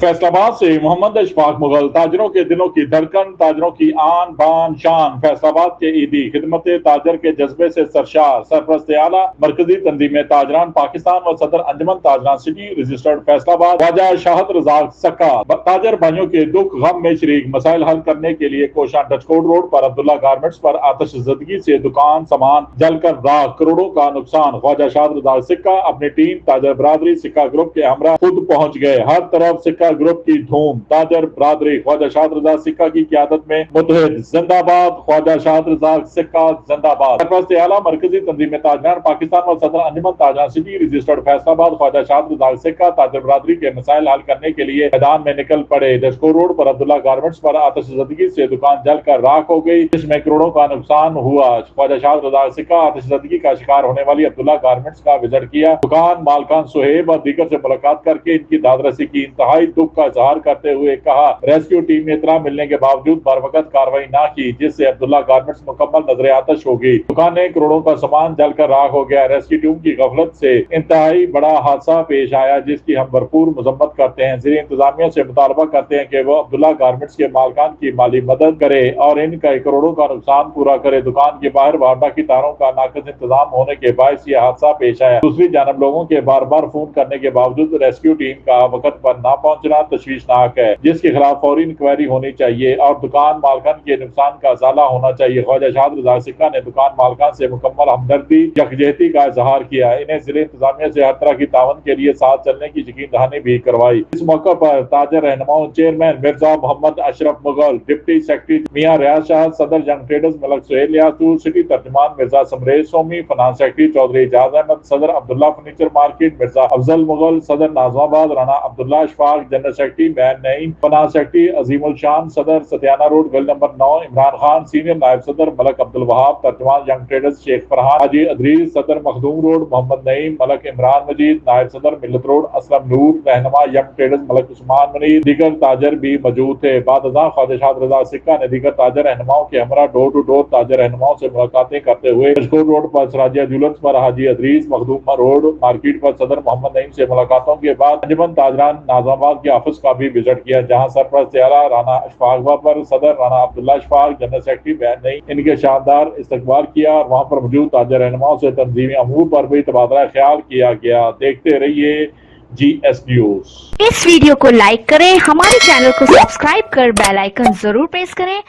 फैसलाबाद से मोहम्मद अशफाक मुगल, ताजरों के दिलों की धड़कन, ताजरों की आन बान शान। फैसलाबाद के ईदी खिदमत ताजर के जज्बे से सरशार, सरपरस्त आला मरकजी तंजीम ताजरान पाकिस्तान व सदर अंजमन ताजरान सिटी रजिस्टर्ड फैसलाबाद ख्वाजा शाहद रज़ाक सक्का ताजर भाइयों के दुख गम में शरीक, मसाइल हल करने के लिए कोशां डचकोट रोड पर अब्दुल्ला गारमेंट्स पर आतिशज़दगी से दुकान सामान जलकर राख, करोड़ों का नुकसान। ख्वाजा शाहद रज़ाक सिक्का अपनी टीम ताजर बरादरी सिक्का ग्रुप के हमरा खुद पहुंच गए। हर तरफ सिक्का ग्रुप की धूम, ताजर बरादरी ख्वाजा शाहद रज़ाक सिक्का की क़यादत में मुतहद। जिंदाबाद ख्वाजा शाहद रज़ाक सिक्का, जिंदाबाद। सरपरस्त आला मरकजी तंजीम ताजरान पाकिस्तान व सदर अंजमन ताजरान सिटी रजिस्टर्ड फैसलाबाद ख्वाजा शाहद रज़ाक सिक्का ताजर बरादरी के मसाइल हल करने के लिए मैदान में निकल पड़े। डचकोट रोड पर अब्दुल्ला गारमेंट्स पर आतिशज़दगी से दुकान जलकर राख हो गई, जिसमें करोड़ों का नुकसान हुआ। ख्वाजा शाहद रज़ाक सिक्का आतिशज़दगी का शिकार होने वाली अब्दुल्ला गारमेंट्स का विजिट किया। दुकान मालकान सुहेब और दीगर से मुलाकात करके इनकी दादरसी की। इंतहाई दुख का इजहार करते हुए कहा, रेस्क्यू टीम ने इतला मिलने के बावजूद बरवकत कार्रवाई ना की, जिससे अब्दुल्ला गारमेंट्स मुकम्मल नजर आतश हो गई। दुकानें करोड़ों का सामान जलकर राख हो गया। रेस्क्यू टीम की गफलत से इंतहाई बड़ा हादसा पेश आया, जिसकी हम भरपूर मजम्मत करते हैं। ज़िले इंतजामिया से मुतालबा करते हैं कि वो अब्दुल्ला गारमेंट्स के मालकान की माली मदद करे और इनका करोड़ों का नुकसान पूरा करे। दुकान के बाहर वारडा की तारों का नाकस इंतजाम होने के बायस ये हादसा पेश आया। दूसरी जानब लोगों के बार बार फोन करने के बावजूद रेस्क्यू टीम का वक्त पर ना पहुंचना तशवीशनाक है, जिसके खिलाफ फौरी इंक्वायरी होनी चाहिए और दुकान मालकान के नुकसान का इजाला होना चाहिए। ख्वाजा शाहद रज़ाक सिक्का ने दुकान मालकान से मुकम्मल हमदर्दी यकजहती का इजहार किया। इन्हें जिले इंतजामिया से हर तरह की तावन के लिए साथ चलने की यकीन दहानी भी करवाई। इस मौके पर ताजर रहनुमाओं chairman Mirza Mohammad Ashraf Mughal, deputy secretary Mian Riaz Shah, सदर जंग ट्रेडर्स मलक सुहेल यासूर, सिटी तर्जुमान मिर्जा समरेज सोमी, फाइनेंस सेक्रेटरी चौधरी एजाज अहमद, सदर अब्दुल्ला फर्नीचर मार्केट मिर्जा अफजल मुगल, सदर नाजमाबाद राना अब्दुल्ला अशफाक, जनरल सेक्रेटरी बैन नईम, फाइनेंस सेक्रेटरी अजीमुल शान, सदर सतियाना रोड गली नंबर 9 इमरान खान, सीनियर नायब सदर मलक अब्दुल वहाब, तर्जुमान यंग ट्रेडर्स शेख फरहान हाजी अदरीस, सदर मखदूम रोड मोहम्मद नईम, मलक इमरान मजीद, नायब सदर मिल्लत रोड असलम नूर, रहनुमा यंग ट्रेडर्स मलक उस्मान मुनीर, दीगर ताजर भी मौजूद थे। बाद अज़ां ख्वाजा शाहद रज़ाक सिक्का ने दीगर ताजर रहनुमाओं के हमरा डोर टू डोर ताजर रहनुमाओं से मुलाकातें करते हुए डचकोट रोड पर सराजिया ज्वेलर्स पर हाजी अदरीस, मखदूम रोड मार्केट पर सदर मोहम्मद नईम से मुलाकातों के बाद अंजमन ताजरान नाज़माबाद के ऑफिस का भी विजिट किया, जहां सरपरस्त आला राना अशफाक पर सदर राना अब्दुल्ला अशफाक, जनरल सेक्रेटरी बैन नईम इनके शानदार इस्तकबाल किया और वहां पर मौजूद ताजर रहनुमाओं से तंजीमी अमूर पर भी तबादला ख्याल किया गया। देखते रहिए GS न्यूज़। इस वीडियो को लाइक करें, हमारे चैनल को सब्सक्राइब कर बेल आइकन जरूर प्रेस करें।